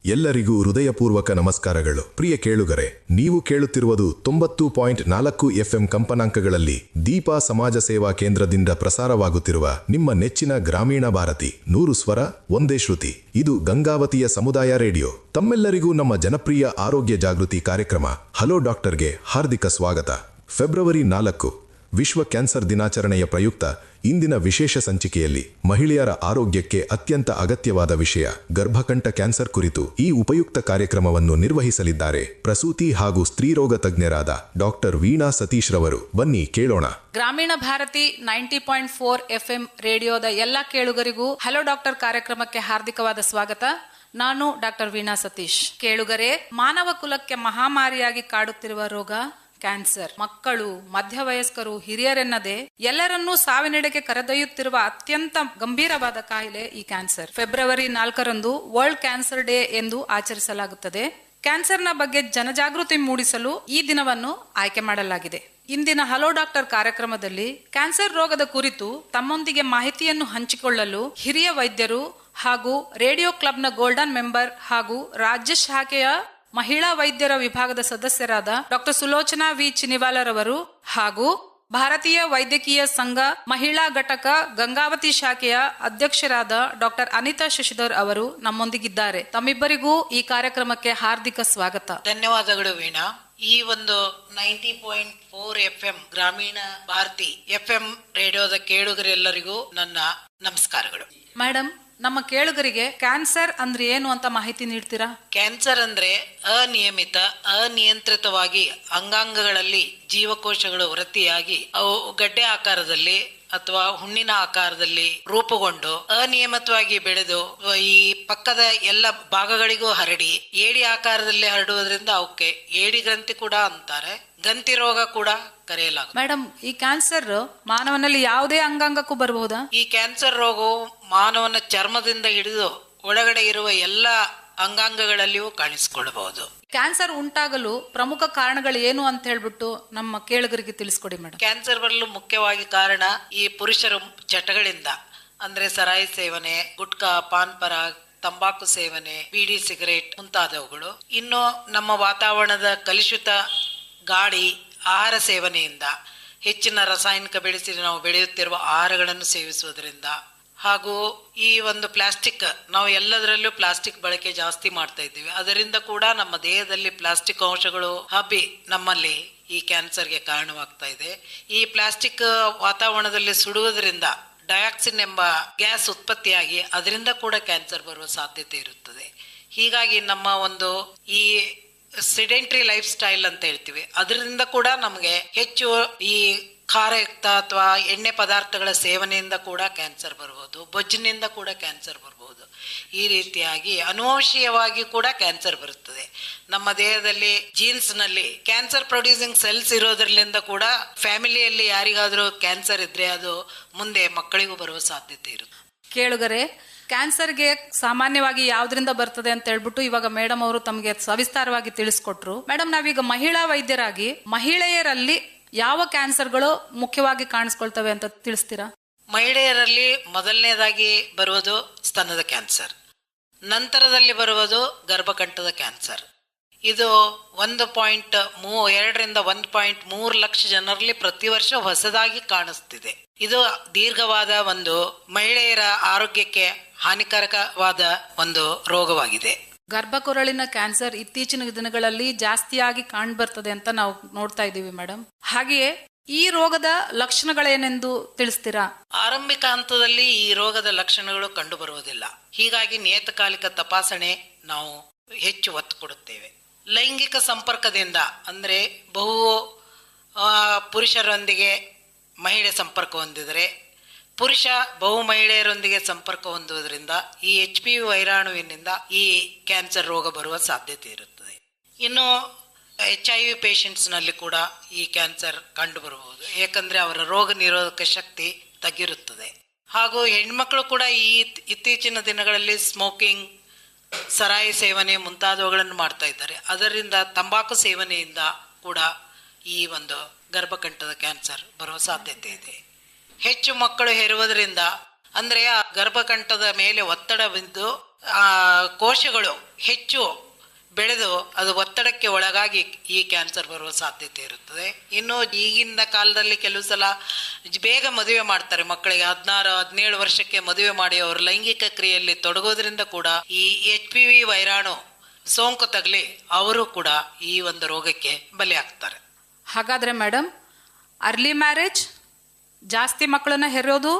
ಎಲ್ಲರಿಗೂ ಹೃದಯಪೂರ್ವಕ ನಮಸ್ಕಾರಗಳು. ಪ್ರಿಯ ಕೇಳುಗರೆ, ನೀವು ಕೇಳುತ್ತಿರುವುದು 90.4 FM ಕಂಪನಾಂಕಗಳಲ್ಲಿ ದೀಪಾ ಸಮಾಜ ಸೇವಾ ಕೇಂದ್ರದಿಂದ ಪ್ರಸಾರವಾಗುತ್ತಿರುವ ನಿಮ್ಮ ನೆಚ್ಚಿನ ಗ್ರಾಮೀಣ ಭಾರತಿ 100 ಸ್ವರ ಒಂದೇ ಶ್ರುತಿ. ಇದು ಗಂಗಾವತಿಯ ಸಮುದಾಯ ರೇಡಿಯೋ. ತಮ್ಮೆಲ್ಲರಿಗೂ ನಮ್ಮ ಜನಪ್ರಿಯ ಆರೋಗ್ಯ ಜಾಗೃತಿ ಕಾರ್ಯಕ್ರಮ ಹಲೋ ಡಾಕ್ಟರ್ಗೆ ಹಾರ್ದಿಕ ಸ್ವಾಗತ. ಫೆಬ್ರವರಿ 4 ವಿಶ್ವ ಕ್ಯಾನ್ಸರ್ ದಿನಾಚರಣೆಯ ಪ್ರಯುಕ್ತ ಇಂದಿನ ವಿಶೇಷ ಸಂಚಿಕೆಯಲ್ಲಿ ಮಹಿಳೆಯರ ಆರೋಗ್ಯಕ್ಕೆ ಅತ್ಯಂತ ಅಗತ್ಯವಾದ ವಿಷಯ ಗರ್ಭಕಂಠ ಕ್ಯಾನ್ಸರ್ ಕುರಿತು ಈ ಉಪಯುಕ್ತ ಕಾರ್ಯಕ್ರಮವನ್ನು ನಿರ್ವಹಿಸಲಿದ್ದಾರೆ ಪ್ರಸೂತಿ ಹಾಗೂ ಸ್ತ್ರೀರೋಗ ತಜ್ಞರಾದ ಡಾಕ್ಟರ್ ವೀಣಾ ಸತೀಶ್ ರವರು. ಬನ್ನಿ ಕೇಳೋಣ. ಗ್ರಾಮೀಣ ಭಾರತಿ 90.4 FM ರೇಡಿಯೋದ ಎಲ್ಲ ಕೇಳುಗರಿಗೂ ಹಲೋ ಡಾಕ್ಟರ್ ಕಾರ್ಯಕ್ರಮಕ್ಕೆ ಹಾರ್ದಿಕವಾದ ಸ್ವಾಗತ. ನಾನು ಡಾಕ್ಟರ್ ವೀಣಾ ಸತೀಶ್. ಕೇಳುಗರೆ, ಮಾನವ ಕುಲಕ್ಕೆ ಮಹಾಮಾರಿಯಾಗಿ ಕಾಡುತ್ತಿರುವ ರೋಗ ಕ್ಯಾನ್ಸರ್. ಮಕ್ಕಳು, ಮಧ್ಯವಯಸ್ಕರು, ಹಿರಿಯರೆನ್ನದೆ ಎಲ್ಲರನ್ನೂ ಸಾವಿನೆಡೆಗೆ ಕರೆದೊಯ್ಯುತ್ತಿರುವ ಅತ್ಯಂತ ಗಂಭೀರವಾದ ಕಾಯಿಲೆ ಈ cancer. February 4 world cancer day ಎಂದು ಆಚರಿಸಲಾಗುತ್ತದೆ. ಕ್ಯಾನ್ಸರ್ನ ಬಗ್ಗೆ ಜನಜಾಗೃತಿ ಮೂಡಿಸಲು ಈ ದಿನವನ್ನು ಆಯ್ಕೆ ಮಾಡಲಾಗಿದೆ. ಇಂದಿನ ಹಲೋ ಡಾಕ್ಟರ್ ಕಾರ್ಯಕ್ರಮದಲ್ಲಿ ಕ್ಯಾನ್ಸರ್ ರೋಗದ ಕುರಿತು ತಮ್ಮೊಂದಿಗೆ ಮಾಹಿತಿಯನ್ನು ಹಂಚಿಕೊಳ್ಳಲು ಹಿರಿಯ ವೈದ್ಯರು ಹಾಗೂ ರೇಡಿಯೋ ಕ್ಲಬ್ನ ಗೋಲ್ಡನ್ ಮೆಂಬರ್ ಹಾಗೂ ರಾಜ್ಯ ಶಾಖೆಯ ಮಹಿಳಾ ವೈದ್ಯರ ವಿಭಾಗದ ಸದಸ್ಯರಾದ ಡಾಕ್ಟರ್ ಸುಲೋಚನಾ ವಿ ಚಿನಿವಾಲರವರು ಹಾಗೂ ಭಾರತೀಯ ವೈದ್ಯಕೀಯ ಸಂಘ ಮಹಿಳಾ ಘಟಕ ಗಂಗಾವತಿ ಶಾಖೆಯ ಅಧ್ಯಕ್ಷರಾದ ಡಾಕ್ಟರ್ ಅನಿತಾ ಶಶಿಧರ್ ಅವರು ನಮ್ಮೊಂದಿಗಿದ್ದಾರೆ. ತಮ್ಮಿಬ್ಬರಿಗೂ ಈ ಕಾರ್ಯಕ್ರಮಕ್ಕೆ ಹಾರ್ದಿಕ ಸ್ವಾಗತ. ಧನ್ಯವಾದಗಳು ವೀಣಾ. ಈ ಒಂದು 90.4 FM ಗ್ರಾಮೀಣ ಭಾರತಿ FM ರೇಡಿಯೋದ ಕೇಳುಗರೆಲ್ಲರಿಗೂ ನನ್ನ ನಮಸ್ಕಾರಗಳು. ಮೇಡಮ್, ನಮ್ಮ ಕೇಳುಗರಿಗೆ ಕ್ಯಾನ್ಸರ್ ಅಂದ್ರೆ ಏನು ಅಂತ ಮಾಹಿತಿ ನೀಡ್ತೀರಾ? ಕ್ಯಾನ್ಸರ್ ಅಂದ್ರೆ ಅನಿಯಮಿತ, ಅನಿಯಂತ್ರಿತವಾಗಿ ಅಂಗಾಂಗಗಳಲ್ಲಿ ಜೀವಕೋಶಗಳು ವೃದ್ಧಿಯಾಗಿ ಅವು ಗಡ್ಡೆ ಆಕಾರದಲ್ಲಿ ಅಥವಾ ಹುಣ್ಣಿನ ಆಕಾರದಲ್ಲಿ ರೂಪುಗೊಂಡು ಅನಿಯಮಿತವಾಗಿ ಬೆಳೆದು ಈ ಪಕ್ಕದ ಎಲ್ಲ ಭಾಗಗಳಿಗೂ ಹರಡಿ ಏಡಿ ಆಕಾರದಲ್ಲಿ ಹರಡುವುದರಿಂದ ಅವಕ್ಕೆ ಏಡಿ ಗ್ರಂಥಿ ಕೂಡ ಅಂತಾರೆ, ಗಂತಿ ರೋಗ ಕೂಡ ಕರೆಯಲಾಗುತ್ತೆ. ಮೇಡಮ್, ಈ ಕ್ಯಾನ್ಸರ್ ಮಾನವನಲ್ಲಿ ಯಾವುದೇ ಅಂಗಾಂಗಕ್ಕೂ ಬರಬಹುದಾ? ಈ ಕ್ಯಾನ್ಸರ್ ರೋಗವು ಮಾನವನ ಚರ್ಮದಿಂದ ಹಿಡಿದು ಒಳಗಡೆ ಇರುವ ಎಲ್ಲ ಅಂಗಾಂಗಗಳಲ್ಲಿಯೂ ಕಾಣಿಸಿಕೊಳ್ಳಬಹುದು. ಕ್ಯಾನ್ಸರ್ ಉಂಟಾಗಲು ಪ್ರಮುಖ ಕಾರಣಗಳು ಏನು ಅಂತ ಹೇಳ್ಬಿಟ್ಟು ನಮ್ಮ ಕೇಳುಗರಿಗೆ ತಿಳಿಸ್ಕೊಡಿ ಮೇಡಮ್. ಕ್ಯಾನ್ಸರ್ ಬರಲು ಮುಖ್ಯವಾಗಿ ಕಾರಣ ಈ ಪುರುಷರ ಚಟಗಳಿಂದ, ಅಂದ್ರೆ ಸರಾಯಿ ಸೇವನೆ, ಗುಟ್ಕಾ, ಪಾನ್ ಪರಾಗ್, ತಂಬಾಕು ಸೇವನೆ, ಬೀಡಿ, ಸಿಗರೇಟ್ ಮುಂತಾದವುಗಳು. ಇನ್ನು ನಮ್ಮ ವಾತಾವರಣದ ಕಲುಷಿತ ಗಾಳಿ, ಆಹಾರ ಸೇವನೆಯಿಂದ, ಹೆಚ್ಚಿನ ರಾಸಾಯನಿಕ ಬೆಳೆಸಿ ನಾವು ಬೆಳೆಯುತ್ತಿರುವ ಆಹಾರಗಳನ್ನು ಸೇವಿಸುವುದರಿಂದ, ಹಾಗೂ ಈ ಒಂದು ಪ್ಲಾಸ್ಟಿಕ್, ನಾವು ಎಲ್ಲದರಲ್ಲೂ ಪ್ಲಾಸ್ಟಿಕ್ ಬಳಕೆ ಜಾಸ್ತಿ ಮಾಡ್ತಾ ಇದ್ದೀವಿ. ಅದರಿಂದ ಕೂಡ ನಮ್ಮ ದೇಹದಲ್ಲಿ ಪ್ಲಾಸ್ಟಿಕ್ ಅಂಶಗಳು ಹಬ್ಬಿ ನಮ್ಮಲ್ಲಿ ಈ ಕ್ಯಾನ್ಸರ್ಗೆ ಕಾರಣವಾಗ್ತಾ ಇದೆ. ಈ ಪ್ಲಾಸ್ಟಿಕ್ ವಾತಾವರಣದಲ್ಲಿ ಸುಡುವುದರಿಂದ ಡಯಾಕ್ಸಿನ್ ಎಂಬ ಗ್ಯಾಸ್ ಉತ್ಪತ್ತಿಯಾಗಿ ಅದರಿಂದ ಕೂಡ ಕ್ಯಾನ್ಸರ್ ಬರುವ ಸಾಧ್ಯತೆ ಇರುತ್ತದೆ. ಹೀಗಾಗಿ ನಮ್ಮ ಒಂದು ಈ ಸೆಡೆಂಟರಿ ಲೈಫ್ ಸ್ಟೈಲ್ ಅಂತ ಹೇಳ್ತೀವಿ, ಅದರಿಂದ ಕೂಡ ನಮಗೆ ಹೆಚ್ಚು ಈ ಖಾರಯುಕ್ತ ಅಥವಾ ಎಣ್ಣೆ ಪದಾರ್ಥಗಳ ಸೇವನೆಯಿಂದ ಕೂಡ ಕ್ಯಾನ್ಸರ್ ಬರಬಹುದು, ಬೊಜ್ಜಿನಿಂದ ಕೂಡ ಕ್ಯಾನ್ಸರ್ ಬರಬಹುದು. ಈ ರೀತಿಯಾಗಿ ಅನುವಂಶೀಯವಾಗಿ ಕೂಡ ಕ್ಯಾನ್ಸರ್ ಬರುತ್ತದೆ. ನಮ್ಮ ದೇಹದಲ್ಲಿ ಜೀನ್ಸ್ ನಲ್ಲಿ ಕ್ಯಾನ್ಸರ್ ಪ್ರೊಡ್ಯೂಸಿಂಗ್ ಸೆಲ್ಸ್ ಇರೋದ್ರಿಂದ ಕೂಡ ಫ್ಯಾಮಿಲಿಯಲ್ಲಿ ಯಾರಿಗಾದ್ರೂ ಕ್ಯಾನ್ಸರ್ ಇದ್ರೆ ಅದು ಮುಂದೆ ಮಕ್ಕಳಿಗೂ ಬರುವ ಸಾಧ್ಯತೆ ಇರುತ್ತೆ. ಕೇಳುಗರೆ, ಕ್ಯಾನ್ಸರ್ಗೆ ಸಾಮಾನ್ಯವಾಗಿ ಯಾವ್ದ್ರಿಂದ ಬರ್ತದೆ ಅಂತ ಹೇಳ್ಬಿಟ್ಟು ಇವಾಗ ಮೇಡಮ್ ಅವರು ತಮಗೆ ಸವಿಸ್ತಾರವಾಗಿ ತಿಳಿಸ್ಕೊಟ್ರು. ಮೇಡಮ್, ನಾವೀಗ ಮಹಿಳಾ ವೈದ್ಯರಾಗಿ ಮಹಿಳೆಯರಲ್ಲಿ ಯಾವ ಕ್ಯಾನ್ಸರ್ಗಳು ಮುಖ್ಯವಾಗಿ ಕಾಣಿಸ್ಕೊಳ್ತವೆ ಅಂತ ತಿಳಿಸ್ತೀರಾ? ಮಹಿಳೆಯರಲ್ಲಿ ಮೊದಲನೇದಾಗಿ ಬರುವುದು ಸ್ತನದ ಕ್ಯಾನ್ಸರ್, ನಂತರದಲ್ಲಿ ಬರುವುದು ಗರ್ಭಕಂಠದ ಕ್ಯಾನ್ಸರ್. ಇದು 1.2 ರಿಂದ 1.3 ಲಕ್ಷ ಜನರಲ್ಲಿ ಪ್ರತಿ ವರ್ಷ ಹೊಸದಾಗಿ ಕಾಣಿಸ್ತಿದೆ. ಇದು ದೀರ್ಘವಾದ ಒಂದು ಮಹಿಳೆಯರ ಆರೋಗ್ಯಕ್ಕೆ ಹಾನಿಕಾರಕವಾದ ಒಂದು ರೋಗವಾಗಿದೆ. ಗರ್ಭಕೊರಳಿನ ಕ್ಯಾನ್ಸರ್ ಇತ್ತೀಚಿನ ದಿನಗಳಲ್ಲಿ ಜಾಸ್ತಿಯಾಗಿ ಕಾಣ್ಬರ್ತದೆ ಅಂತ ನಾವು ನೋಡ್ತಾ ಇದ್ದೀವಿ ಮೇಡಮ್. ಹಾಗೆಯೇ ಈ ರೋಗದ ಲಕ್ಷಣಗಳೇನೆಂದು ತಿಳಿಸ್ತೀರಾ? ಆರಂಭಿಕ ಹಂತದಲ್ಲಿ ಈ ರೋಗದ ಲಕ್ಷಣಗಳು ಕಂಡು ಬರುವುದಿಲ್ಲ. ಹೀಗಾಗಿ ನಿಯತಕಾಲಿಕ ತಪಾಸಣೆ ನಾವು ಹೆಚ್ಚು ಒತ್ತು ಕೊಡುತ್ತೇವೆ. ಲೈಂಗಿಕ ಸಂಪರ್ಕದಿಂದ, ಅಂದ್ರೆ ಬಹು ಪುರುಷರೊಂದಿಗೆ ಮಹಿಳೆ ಸಂಪರ್ಕ ಹೊಂದಿದರೆ, ಪುರುಷ ಬಹು ಮಹಿಳೆಯರೊಂದಿಗೆ ಸಂಪರ್ಕ ಹೊಂದುವುದರಿಂದ ಈ HPV ವೈರಾಣುವಿನಿಂದ ಈ ಕ್ಯಾನ್ಸರ್ ರೋಗ ಬರುವ ಸಾಧ್ಯತೆ ಇರುತ್ತದೆ. ಇನ್ನು HIV ಪೇಷಂಟ್ಸ್ ನಲ್ಲಿ ಕೂಡ ಈ ಕ್ಯಾನ್ಸರ್ ಕಂಡು ಬರಬಹುದು, ಏಕೆಂದ್ರೆ ಅವರ ರೋಗ ನಿರೋಧಕ ಶಕ್ತಿ ತಗ್ಗಿರುತ್ತದೆ. ಹಾಗೂ ಹೆಣ್ಮಕ್ಳು ಕೂಡ ಈ ಇತ್ತೀಚಿನ ದಿನಗಳಲ್ಲಿ ಸ್ಮೋಕಿಂಗ್, ಸರಾಯಿ ಸೇವನೆ ಮುಂತಾದವುಗಳನ್ನು ಮಾಡ್ತಾ ಇದ್ದಾರೆ. ಅದರಿಂದ ತಂಬಾಕು ಸೇವನೆಯಿಂದ ಕೂಡ ಈ ಒಂದು ಗರ್ಭಕಂಠದ ಕ್ಯಾನ್ಸರ್ ಬರುವ ಸಾಧ್ಯತೆ ಇದೆ. ಹೆಚ್ಚು ಮಕ್ಕಳು ಹೆರುವುದರಿಂದ, ಅಂದ್ರೆ ಆ ಗರ್ಭಕಂಠದ ಮೇಲೆ ಒತ್ತಡ ಬಿದ್ದು ಕೋಶಗಳು ಹೆಚ್ಚು ಬೆಳೆದು ಅದು ಒತ್ತಡಕ್ಕೆ ಒಳಗಾಗಿ ಈ ಕ್ಯಾನ್ಸರ್ ಬರುವ ಸಾಧ್ಯತೆ ಇರುತ್ತದೆ. ಇನ್ನು ಈಗಿನ ಕಾಲದಲ್ಲಿ ಕೆಲವು ಸಲ ಬೇಗ ಮದುವೆ ಮಾಡ್ತಾರೆ, ಮಕ್ಕಳಿಗೆ 16-17 ವರ್ಷಕ್ಕೆ ಮದುವೆ ಮಾಡಿ ಅವರು ಲೈಂಗಿಕ ಕ್ರಿಯೆಯಲ್ಲಿ ತೊಡಗೋದ್ರಿಂದ ಕೂಡ ಈ HPV ವೈರಾಣು ಸೋಂಕು ತಗಲಿ ಅವರು ಕೂಡ ಈ ಒಂದು ರೋಗಕ್ಕೆ ಬಲಿಯಾಗ್ತಾರೆ. ಹಾಗಾದ್ರೆ ಮೇಡಮ್, ಅರ್ಲಿ ಮ್ಯಾರೇಜ್, ಜಾಸ್ತಿ ಮಕ್ಕಳನ್ನ ಹೆರೋದು,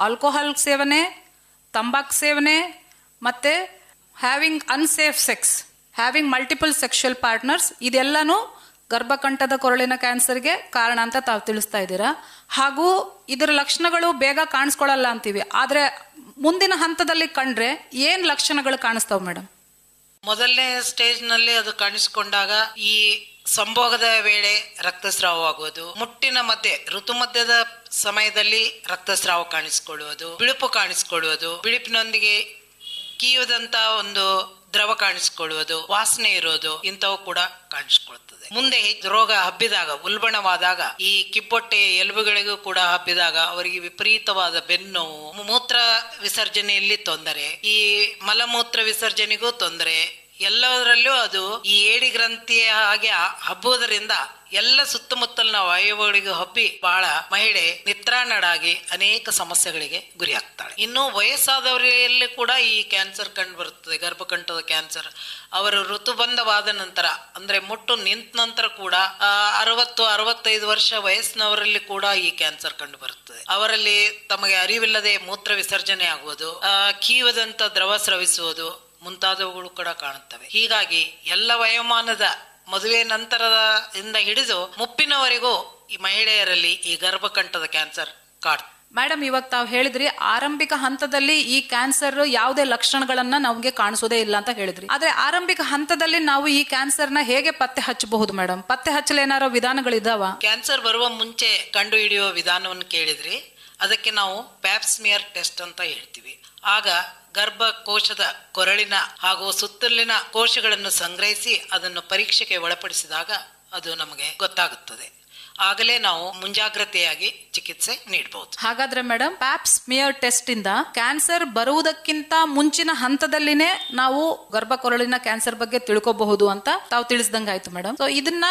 ಆಲ್ಕೋಹಾಲ್ ಸೇವನೆ, ತಂಬಾಕು ಸೇವನೆ, ಮತ್ತೆ having unsafe sex, having multiple sexual partners, ಇದೆಲ್ಲನೂ ಗರ್ಭಕಂಠದ ಕೊರಳಿನ ಕ್ಯಾನ್ಸರ್ಗೆ ಕಾರಣ ಅಂತ ತಾವು ತಿಳಿಸ್ತಾ ಇದ್ದೀರಾ. ಹಾಗೂ ಇದರ ಲಕ್ಷಣಗಳು ಬೇಗ ಕಾಣಿಸ್ಕೊಳ್ಳಲ್ಲ ಅಂತೀವಿ, ಆದರೆ ಮುಂದಿನ ಹಂತದಲ್ಲಿ ಕಂಡ್ರೆ ಏನು ಲಕ್ಷಣಗಳು ಕಾಣಿಸ್ತಾವೆ ಮೇಡಮ್? ಮೊದಲನೇ ಸ್ಟೇಜ್ನಲ್ಲಿ ಅದು ಕಾಣಿಸಿಕೊಂಡಾಗ ಈ ಸಂಭೋಗದ ವೇಳೆ ರಕ್ತಸ್ರಾವವಾಗುವುದು, ಮುಟ್ಟಿನ ಮಧ್ಯೆ ಋತುಮಧ್ಯದ ಸಮಯದಲ್ಲಿ ರಕ್ತಸ್ರಾವ ಕಾಣಿಸಿಕೊಳ್ಳುವುದು, ಬಿಳುಪು ಕಾಣಿಸಿಕೊಳ್ಳುವುದು, ಬಿಳುಪಿನೊಂದಿಗೆ ಕೀಯದಂತ ಒಂದು ದ್ರವ ಕಾಣಿಸಿಕೊಳ್ಳುವುದು, ವಾಸನೆ ಇರೋದು, ಇಂಥವು ಕೂಡ ಕಾಣಿಸಿಕೊಳ್ಳುತ್ತದೆ. ಮುಂದೆ ರೋಗ ಹಬ್ಬಿದಾಗ, ಉಲ್ಬಣವಾದಾಗ, ಈ ಕಿಬ್ಬೊಟ್ಟೆ ಎಲುಬುಗಳಿಗೂ ಕೂಡ ಹಬ್ಬಿದಾಗ ಅವರಿಗೆ ವಿಪರೀತವಾದ ಬೆನ್ನೋವು, ಮೂತ್ರ ವಿಸರ್ಜನೆಯಲ್ಲಿ ತೊಂದರೆ, ಈ ಮಲಮೂತ್ರ ವಿಸರ್ಜನೆಗೂ ತೊಂದರೆ, ಎಲ್ಲದರಲ್ಲೂ ಅದು ಈ ಏಡಿ ಗ್ರಂಥಿಯ ಹಾಗೆ ಹಬ್ಬುವುದರಿಂದ ಎಲ್ಲ ಸುತ್ತಮುತ್ತಲಿನ ವಾಯುಗಳಿಗೂ ಹಬ್ಬಿ ಬಹಳ ಮಹಿಳೆ ನಿತ್ರಾಣಳಾಗಿ ಅನೇಕ ಸಮಸ್ಯೆಗಳಿಗೆ ಗುರಿಯಾಗ್ತಾಳೆ. ಇನ್ನು ವಯಸ್ಸಾದವರಲ್ಲಿ ಕೂಡ ಈ ಕ್ಯಾನ್ಸರ್ ಕಂಡು ಬರುತ್ತದೆ, ಗರ್ಭಕಂಠದ ಕ್ಯಾನ್ಸರ್. ಅವರು ಋತುಬಂಧವಾದ ನಂತರ ಅಂದ್ರೆ ಮುಟ್ಟು ನಿಂತ ನಂತರ ಕೂಡ 60-65 ವರ್ಷ ವಯಸ್ಸಿನವರಲ್ಲಿ ಕೂಡ ಈ ಕ್ಯಾನ್ಸರ್ ಕಂಡು ಬರುತ್ತದೆ. ಅವರಲ್ಲಿ ತಮಗೆ ಅರಿವಿಲ್ಲದೆ ಮೂತ್ರ ವಿಸರ್ಜನೆ ಆಗುವುದು, ಕೀವದಂತ ದ್ರವ ಸ್ರವಿಸುವುದು ಮುಂತಾದವುಗಳು ಕೂಡ ಕಾಣುತ್ತವೆ. ಹೀಗಾಗಿ ಎಲ್ಲ ವಯೋಮಾನದ ಮದುವೆ ನಂತರದಿಂದ ಹಿಡಿದು ಮುಪ್ಪಿನವರೆಗೂ ಈ ಮಹಿಳೆಯರಲ್ಲಿ ಈ ಗರ್ಭಕಂಠದ ಕ್ಯಾನ್ಸರ್ ಕಾಡ್ತದೆ. ಮೇಡಮ್, ಇವಾಗ ತಾವು ಹೇಳಿದ್ರಿ ಆರಂಭಿಕ ಹಂತದಲ್ಲಿ ಈ ಕ್ಯಾನ್ಸರ್ ಯಾವುದೇ ಲಕ್ಷಣಗಳನ್ನ ನಮಗೆ ಕಾಣಿಸೋದೇ ಇಲ್ಲ ಅಂತ ಹೇಳಿದ್ರಿ. ಆದ್ರೆ ಆರಂಭಿಕ ಹಂತದಲ್ಲಿ ನಾವು ಈ ಕ್ಯಾನ್ಸರ್ನ ಹೇಗೆ ಪತ್ತೆ ಹಚ್ಚಬಹುದು ಮೇಡಮ್? ಪತ್ತೆ ಹಚ್ಚಲು ಏನಾರೋ ವಿಧಾನಗಳಿದಾವ? ಕ್ಯಾನ್ಸರ್ ಬರುವ ಮುಂಚೆ ಕಂಡು ಹಿಡಿಯುವ ವಿಧಾನವನ್ನು ಕೇಳಿದ್ರಿ, ಅದಕ್ಕೆ ನಾವು ಪ್ಯಾಪ್ಸ್ಮಿಯರ್ ಟೆಸ್ಟ್ ಅಂತ ಹೇಳ್ತೀವಿ. ಆಗ ಗರ್ಭಕೋಶದ ಕೊರಳಿನ ಹಾಗೂ ಸುತ್ತಲಿನ ಕೋಶಗಳನ್ನು ಸಂಗ್ರಹಿಸಿ ಅದನ್ನು ಪರೀಕ್ಷೆಗೆ ಒಳಪಡಿಸಿದಾಗ ಅದು ನಮಗೆ ಗೊತ್ತಾಗುತ್ತದೆ. ಆಗಲೇ ನಾವು ಮುಂಜಾಗ್ರತೆಯಾಗಿ ಚಿಕಿತ್ಸೆ ನೀಡಬಹುದು. ಹಾಗಾದ್ರೆ ಮೇಡಮ್, ಪ್ಯಾಪ್ ಸ್ಮಿಯರ್ ಟೆಸ್ಟ್ ಇಂದ ಕ್ಯಾನ್ಸರ್ ಬರುವುದಕ್ಕಿಂತ ಮುಂಚಿನ ಹಂತದಲ್ಲಿನೇ ನಾವು ಗರ್ಭಕೊರಳಿನ ಕ್ಯಾನ್ಸರ್ ಬಗ್ಗೆ ತಿಳ್ಕೋಬಹುದು ಅಂತ ತಾವು ತಿಳಿಸ್ದಂಗಾಯ್ತು ಮೇಡಮ್. ಸೊ ಇದನ್ನ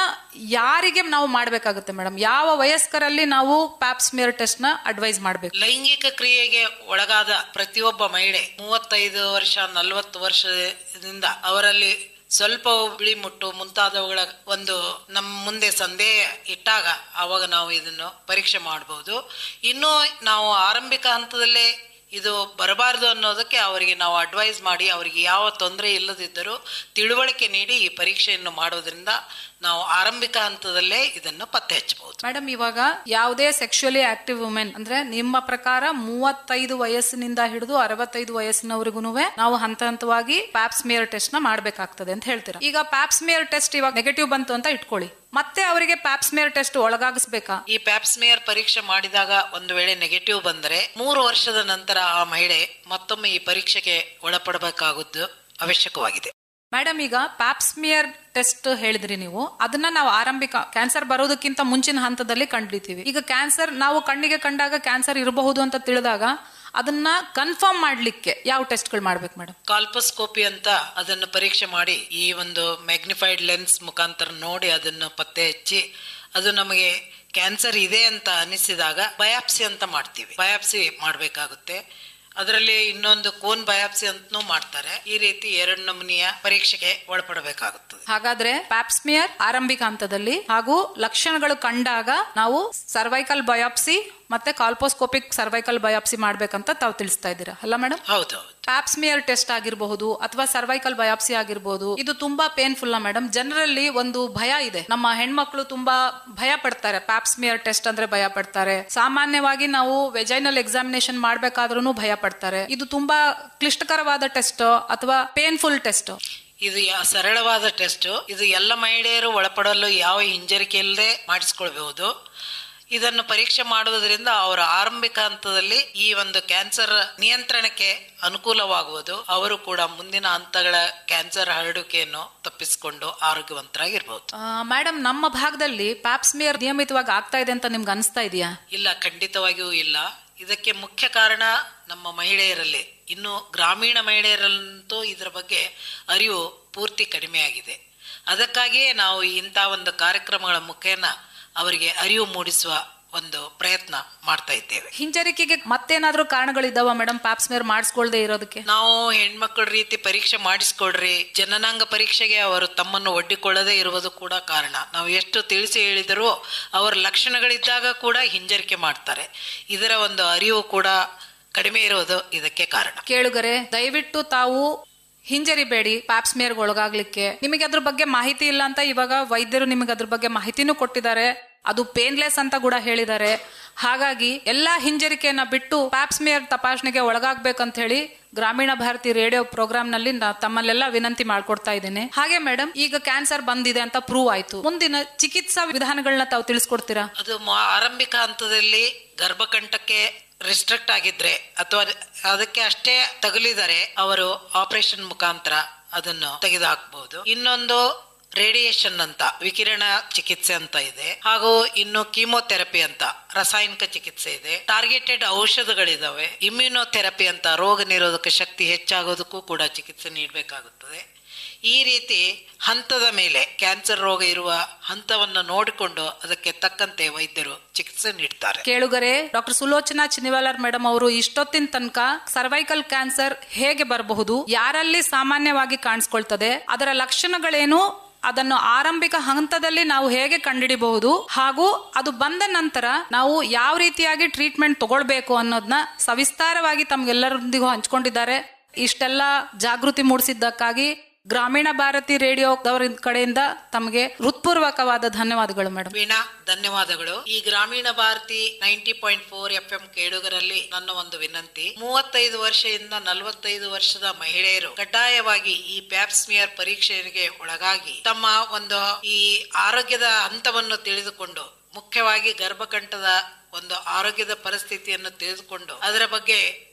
ಯಾರಿಗೆ ನಾವು ಮಾಡ್ಬೇಕಾಗುತ್ತೆ ಮೇಡಮ್? ಯಾವ ವಯಸ್ಕರಲ್ಲಿ ನಾವು ಪ್ಯಾಪ್ ಸ್ಮಿಯರ್ ಟೆಸ್ಟ್ ನ ಅಡ್ವೈಸ್ ಮಾಡ್ಬೇಕು? ಲೈಂಗಿಕ ಕ್ರಿಯೆಗೆ ಒಳಗಾದ ಪ್ರತಿಯೊಬ್ಬ ಮಹಿಳೆ 35 ವರ್ಷ 40 ವರ್ಷದಿಂದ ಅವರಲ್ಲಿ ಸ್ವಲ್ಪ ಬಿಳಿ ಮುಟ್ಟು ಮುಂತಾದವುಗಳ ಒಂದು ನಮ್ಮ ಮುಂದೆ ಸಂದೇಹ ಇಟ್ಟಾಗ ಆವಾಗ ನಾವು ಇದನ್ನು ಪರೀಕ್ಷೆ ಮಾಡಬಹುದು. ಇನ್ನು ನಾವು ಆರಂಭಿಕ ಹಂತದಲ್ಲೇ ಇದು ಬರಬಾರದು ಅನ್ನೋದಕ್ಕೆ ಅವರಿಗೆ ನಾವು ಅಡ್ವೈಸ್ ಮಾಡಿ ಅವರಿಗೆ ಯಾವ ತೊಂದರೆ ಇಲ್ಲದಿದ್ದರೂ ತಿಳುವಳಿಕೆ ನೀಡಿ ಈ ಪರೀಕ್ಷೆಯನ್ನು ಮಾಡೋದ್ರಿಂದ ನಾವು ಆರಂಭಿಕ ಹಂತದಲ್ಲೇ ಇದನ್ನು ಪತ್ತೆ ಹಚ್ಚಬಹುದು. ಮೇಡಮ್, ಇವಾಗ ಯಾವುದೇ ಸೆಕ್ಷುಯಲಿ ಆಕ್ಟಿವ್ ವುಮೆನ್ ಅಂದ್ರೆ ನಿಮ್ಮ ಪ್ರಕಾರ 35 ವಯಸ್ಸಿನಿಂದ ಹಿಡಿದು 65 ವಯಸ್ಸಿನವರೆಗೂ ನಾವು ಹಂತ ಹಂತವಾಗಿ ಪ್ಯಾಪ್ ಸ್ಮಿಯರ್ ಟೆಸ್ಟ್ ನ ಮಾಡ್ಬೇಕಾಗ್ತದೆ ಅಂತ ಹೇಳ್ತೀರಾ. ಈಗ ಪ್ಯಾಪ್ ಸ್ಮಿಯರ್ ಟೆಸ್ಟ್ ಇವಾಗ ನೆಗೆಟಿವ್ ಬಂತು ಅಂತ ಇಟ್ಕೊಳ್ಳಿ, ಮತ್ತೆ ಅವರಿಗೆ ಪ್ಯಾಪ್ ಸ್ಮಿಯರ್ ಟೆಸ್ಟ್ ಒಳಗಾಗಿಸ್ಬೇಕಾ? ಈ ಪ್ಯಾಪ್ ಸ್ಮಿಯರ್ ಪರೀಕ್ಷೆ ಮಾಡಿದಾಗ ಒಂದು ವೇಳೆ ನೆಗೆಟಿವ್ ಬಂದರೆ 3 ವರ್ಷದ ನಂತರ ಆ ಮಹಿಳೆ ಮತ್ತೊಮ್ಮೆ ಈ ಪರೀಕ್ಷೆಗೆ ಒಳಪಡಬೇಕಾಗುವುದು ಅವಶ್ಯಕವಾಗಿದೆ. ಮೇಡಮ್, ಈಗ ಪ್ಯಾಪ್ ಸ್ಮಿಯರ್ ಟೆಸ್ಟ್ ಹೇಳಿದ್ರಿ ನೀವು, ಅದನ್ನ ನಾವು ಆರಂಭಿಕ ಕ್ಯಾನ್ಸರ್ ಬರೋದಕ್ಕಿಂತ ಮುಂಚಿನ ಹಂತದಲ್ಲಿ ಕಂಡಿತೀವಿ. ಈಗ ಕ್ಯಾನ್ಸರ್ ನಾವು ಕಣ್ಣಿಗೆ ಕಂಡಾಗ ಕ್ಯಾನ್ಸರ್ ಇರಬಹುದು ಅಂತ ತಿಳಿದಾಗ ಅದನ್ನ ಕನ್ಫರ್ಮ್ ಮಾಡ್ಲಿಕ್ಕೆ ಯಾವ ಟೆಸ್ಟ್ಗಳು ಮಾಡ್ಬೇಕು ಮೇಡಮ್? ಕಾಲ್ಪೋಸ್ಕೋಪಿ ಅಂತ ಅದನ್ನು ಪರೀಕ್ಷೆ ಮಾಡಿ ಈ ಒಂದು ಮ್ಯಾಗ್ನಿಫೈಡ್ ಲೆನ್ಸ್ ಮುಖಾಂತರ ನೋಡಿ ಅದನ್ನು ಪತ್ತೆ ಹಚ್ಚಿ ಅದು ನಮಗೆ ಕ್ಯಾನ್ಸರ್ ಇದೆ ಅಂತ ಅನಿಸಿದಾಗ ಬಯಾಪ್ಸಿ ಅಂತ ಮಾಡ್ತೀವಿ. ಬಯಾಪ್ಸಿ ಮಾಡಬೇಕಾಗುತ್ತೆ. ಅದರಲ್ಲಿ ಇನ್ನೊಂದು ಕೋನ್ ಬಯಾಪ್ಸಿ ಅಂತನೂ ಮಾಡ್ತಾರೆ. ಈ ರೀತಿ 2 ನಮೂನೆಯ ಪರೀಕ್ಷೆಗೆ ಒಳಪಡಬೇಕಾಗುತ್ತದೆ. ಹಾಗಾದ್ರೆ ಪ್ಯಾಪ್ ಸ್ಮಿಯರ್ ಆರಂಭಿಕ ಹಂತದಲ್ಲಿ ಹಾಗೂ ಲಕ್ಷಣಗಳು ಕಂಡಾಗ ನಾವು ಸರ್ವೈಕಲ್ ಬಯಾಪ್ಸಿ ಮತ್ತೆ ಕಾಲ್ಪೋಸ್ಕೋಪಿಕ್ ಸರ್ವೈಕಲ್ ಬಯಾಪ್ಸಿ ಮಾಡ್ಬೇಕಂತ ತಾವು ತಿಳಿಸ್ತಾ ಇದ್ದೀರಾ ಅಲ್ಲ ಮೇಡಮ್? ಹೌದು. ಪ್ಯಾಪ್ ಸ್ಮಿಯರ್ ಟೆಸ್ಟ್ ಆಗಿರಬಹುದು ಅಥವಾ ಸರ್ವೈಕಲ್ ಬಯಾಪ್ಸಿ ಆಗಿರಬಹುದು, ಇದು ತುಂಬಾ ಪೇನ್ಫುಲ್ ಮೇಡಮ್. ಜನರಲ್ಲಿ ಒಂದು ಭಯ ಇದೆ, ನಮ್ಮ ಹೆಣ್ಮಕ್ಳು ತುಂಬಾ ಭಯ ಪಡ್ತಾರೆ. ಪ್ಯಾಪ್ ಸ್ಮಿಯರ್ ಟೆಸ್ಟ್ ಅಂದ್ರೆ ಭಯ ಪಡ್ತಾರೆ. ಸಾಮಾನ್ಯವಾಗಿ ನಾವು ವೆಜೈನಲ್ ಎಕ್ಸಾಮಿನೇಷನ್ ಮಾಡ್ಬೇಕಾದ್ರೂ ಭಯ ಪಡ್ತಾರೆ. ಇದು ತುಂಬಾ ಕ್ಲಿಷ್ಟಕರವಾದ ಟೆಸ್ಟ್ ಅಥವಾ ಪೇನ್ಫುಲ್ ಟೆಸ್ಟ್? ಇದು ಸರಳವಾದ ಟೆಸ್ಟ್. ಇದು ಎಲ್ಲ ಮಹಿಳೆಯರು ಒಳಪಡಲು ಯಾವ ಹಿಂಜರಿಕೆ ಇಲ್ಲದೆ ಮಾಡಿಸ್ಕೊಳ್ಬಹುದು. ಇದನ್ನು ಪರೀಕ್ಷೆ ಮಾಡುವುದರಿಂದ ಅವರ ಆರಂಭಿಕ ಹಂತದಲ್ಲಿ ಈ ಒಂದು ಕ್ಯಾನ್ಸರ್ ನಿಯಂತ್ರಣಕ್ಕೆ ಅನುಕೂಲವಾಗುವುದು. ಅವರು ಕೂಡ ಮುಂದಿನ ಹಂತಗಳ ಕ್ಯಾನ್ಸರ್ ಹರಡುವಿಕೆಯನ್ನು ತಪ್ಪಿಸಿಕೊಂಡು ಆರೋಗ್ಯವಂತರಾಗಿರ್ಬಹುದು. ಮೇಡಮ್, ನಮ್ಮ ಭಾಗದಲ್ಲಿ ಪ್ಯಾಪ್ ಸ್ಮಿಯರ್ ನಿಯಮಿತವಾಗಿ ಆಗ್ತಾ ಇದೆ ಅಂತ ನಿಮ್ಗೆ ಅನಿಸ್ತಾ ಇದೆಯಾ? ಇಲ್ಲ, ಖಂಡಿತವಾಗಿಯೂ ಇಲ್ಲ. ಇದಕ್ಕೆ ಮುಖ್ಯ ಕಾರಣ ನಮ್ಮ ಮಹಿಳೆಯರಲ್ಲಿ, ಇನ್ನು ಗ್ರಾಮೀಣ ಮಹಿಳೆಯರಲ್ಲಂತೂ ಇದರ ಬಗ್ಗೆ ಅರಿವು ಪೂರ್ತಿ ಕಡಿಮೆಯಾಗಿದೆ. ಅದಕ್ಕಾಗಿಯೇ ನಾವು ಇಂಥ ಒಂದು ಕಾರ್ಯಕ್ರಮಗಳ ಮುಖೇನ ಅವರಿಗೆ ಅರಿವು ಮೂಡಿಸುವ ಒಂದು ಪ್ರಯತ್ನ ಮಾಡ್ತಾ ಇದ್ದೇವೆ. ಹಿಂಜರಿಕೆಗೆ ಮತ್ತೇನಾದ್ರೂ ಕಾರಣಗಳಿದಾವ ಮೇಡಮ್ ಪ್ಯಾಪ್ಸ್ಮೇರ್ ಮಾಡಿಸ್ಕೊಳ್ದೆ ಇರೋದಕ್ಕೆ? ನಾವು ಹೆಣ್ಮಕ್ಳ ರೀತಿ ಪರೀಕ್ಷೆ ಮಾಡಿಸ್ಕೊಡ್ರಿ, ಜನನಾಂಗ ಪರೀಕ್ಷೆಗೆ ಅವರು ತಮ್ಮನ್ನು ಒಡ್ಡಿಕೊಳ್ಳದೇ ಇರುವುದು ಕೂಡ ಕಾರಣ. ನಾವು ಎಷ್ಟು ತಿಳಿಸಿ ಹೇಳಿದರೂ ಅವರ ಲಕ್ಷಣಗಳಿದ್ದಾಗ ಕೂಡ ಹಿಂಜರಿಕೆ ಮಾಡ್ತಾರೆ. ಇದರ ಒಂದು ಅರಿವು ಕೂಡ ಕಡಿಮೆ ಇರೋದು ಇದಕ್ಕೆ ಕಾರಣ. ಕೇಳುಗರೆ, ದಯವಿಟ್ಟು ತಾವು ಹಿಂಜರಿಬೇಡಿ ಪ್ಯಾಪ್ಸ್ಮೇರ್ ಒಳಗಾಗ್ಲಿಕ್ಕೆ. ನಿಮಗೆ ಅದ್ರ ಬಗ್ಗೆ ಮಾಹಿತಿ ಇಲ್ಲ ಅಂತ ಇವಾಗ ವೈದ್ಯರು ನಿಮಗೆ ಅದ್ರ ಬಗ್ಗೆ ಮಾಹಿತಿನೂ ಕೊಟ್ಟಿದ್ದಾರೆ. ಅದು ಪೇನ್ಲೆಸ್ ಅಂತ ಕೂಡ ಹೇಳಿದ್ದಾರೆ. ಹಾಗಾಗಿ ಎಲ್ಲಾ ಹಿಂಜರಿಕೆಯನ್ನ ಬಿಟ್ಟು ಪ್ಯಾಪ್ಸ್ಮೇರ್ ತಪಾಸಣೆಗೆ ಒಳಗಾಗ್ಬೇಕಂತ ಹೇಳಿ ಗ್ರಾಮೀಣ ಭಾರತಿ ರೇಡಿಯೋ ಪ್ರೋಗ್ರಾಮ್ ನಲ್ಲಿ ತಮ್ಮಲ್ಲೆಲ್ಲ ವಿನಂತಿ ಮಾಡ್ಕೊಡ್ತಾ ಇದ್ದೇನೆ. ಹಾಗೆ ಮೇಡಮ್, ಈಗ ಕ್ಯಾನ್ಸರ್ ಬಂದಿದೆ ಅಂತ ಪ್ರೂವ್ ಆಯ್ತು, ಮುಂದಿನ ಚಿಕಿತ್ಸಾ ವಿಧಾನಗಳನ್ನ ತಾವು ತಿಳಿಸ್ಕೊಡ್ತೀರಾ? ಅದು ಆರಂಭಿಕ ಹಂತದಲ್ಲಿ ಗರ್ಭಕಂಠಕ್ಕೆ ರಿಸ್ಟ್ರಿಕ್ಟ್ ಆಗಿದ್ರೆ ಅಥವಾ ಅದಕ್ಕೆ ಅಷ್ಟೇ ತಗುಲಿದರೆ ಅವರು ಆಪರೇಷನ್ ಮುಖಾಂತರ ಅದನ್ನು ತೆಗೆದುಹಾಕಬಹುದು. ಇನ್ನೊಂದು ರೇಡಿಯೇಷನ್ ಅಂತ ವಿಕಿರಣ ಚಿಕಿತ್ಸೆ ಅಂತ ಇದೆ, ಹಾಗೂ ಇನ್ನು ಕೀಮೋಥೆರಪಿ ಅಂತ ರಾಸಾಯನಿಕ ಚಿಕಿತ್ಸೆ ಇದೆ, ಟಾರ್ಗೆಟೆಡ್ ಔಷಧಗಳಿದಾವೆ, ಇಮ್ಯುನೋಥೆರಪಿ ಅಂತ ರೋಗ ನಿರೋಧಕ ಶಕ್ತಿ ಹೆಚ್ಚಾಗೋದಕ್ಕೂ ಕೂಡ ಚಿಕಿತ್ಸೆ ನೀಡಬೇಕಾಗುತ್ತದೆ. ಈ ರೀತಿ ಹಂತದ ಮೇಲೆ ಕ್ಯಾನ್ಸರ್ ರೋಗ ಇರುವ ಹಂತವನ್ನು ನೋಡಿಕೊಂಡು ಅದಕ್ಕೆ ತಕ್ಕಂತೆ ವೈದ್ಯರು ಚಿಕಿತ್ಸೆ ನೀಡ್ತಾರೆ. ಕೇಳುಗರೆ, ಡಾಕ್ಟರ್ ಸುಲೋಚನಾ ಚಿನಿವಾಲರ್ ಮೇಡಮ್ ಅವರು ಇಷ್ಟೊತ್ತಿನ ತನಕ ಸರ್ವೈಕಲ್ ಕ್ಯಾನ್ಸರ್ ಹೇಗೆ ಬರಬಹುದು, ಯಾರಲ್ಲಿ ಸಾಮಾನ್ಯವಾಗಿ ಕಾಣಿಸ್ಕೊಳ್ತದೆ, ಅದರ ಲಕ್ಷಣಗಳೇನು, ಅದನ್ನು ಆರಂಭಿಕ ಹಂತದಲ್ಲಿ ನಾವು ಹೇಗೆ ಕಂಡುಹಿಡಿಬಹುದು, ಹಾಗೂ ಅದು ಬಂದ ನಂತರ ನಾವು ಯಾವ ರೀತಿಯಾಗಿ ಟ್ರೀಟ್ಮೆಂಟ್ ತಗೊಳ್ಬೇಕು ಅನ್ನೋದನ್ನ ಸವಿಸ್ತಾರವಾಗಿ ತಮ್ಗೆಲ್ಲರೊಂದಿಗೂ ಹಂಚ್ಕೊಂಡಿದ್ದಾರೆ. ಇಷ್ಟೆಲ್ಲ ಜಾಗೃತಿ ಮೂಡಿಸಿದ್ದಕ್ಕಾಗಿ ಗ್ರಾಮೀಣ ಭಾರತಿ ರೇಡಿಯೋದವರ ಕಡೆಯಿಂದ ತಮಗೆ ಹೃತ್ಪೂರ್ವಕವಾದ ಧನ್ಯವಾದಗಳು ಮೇಡಮ್. ವೀಣಾ, ಧನ್ಯವಾದಗಳು. ಈ ಗ್ರಾಮೀಣ ಭಾರತಿ 90.4 FM ಕೇಳುಗರಲ್ಲಿ ನನ್ನ ಒಂದು ವಿನಂತಿ, 35 ವರ್ಷದಿಂದ 45 ವರ್ಷದ ಮಹಿಳೆಯರು ಕಡ್ಡಾಯವಾಗಿ ಈ ಪ್ಯಾಪ್ಸ್ಮಿಯರ್ ಪರೀಕ್ಷೆಗೆ ಒಳಗಾಗಿ ತಮ್ಮ ಒಂದು ಈ ಆರೋಗ್ಯದ ಹಂತವನ್ನು ತಿಳಿದುಕೊಂಡು, ಮುಖ್ಯವಾಗಿ ಗರ್ಭಕಂಠದ ಒಂದು ಆರೋಗ್ಯದ ಪರಿಸ್ಥಿತಿಯನ್ನು ತಿಳಿದುಕೊಂಡು ಅದರ ಬಗ್ಗೆ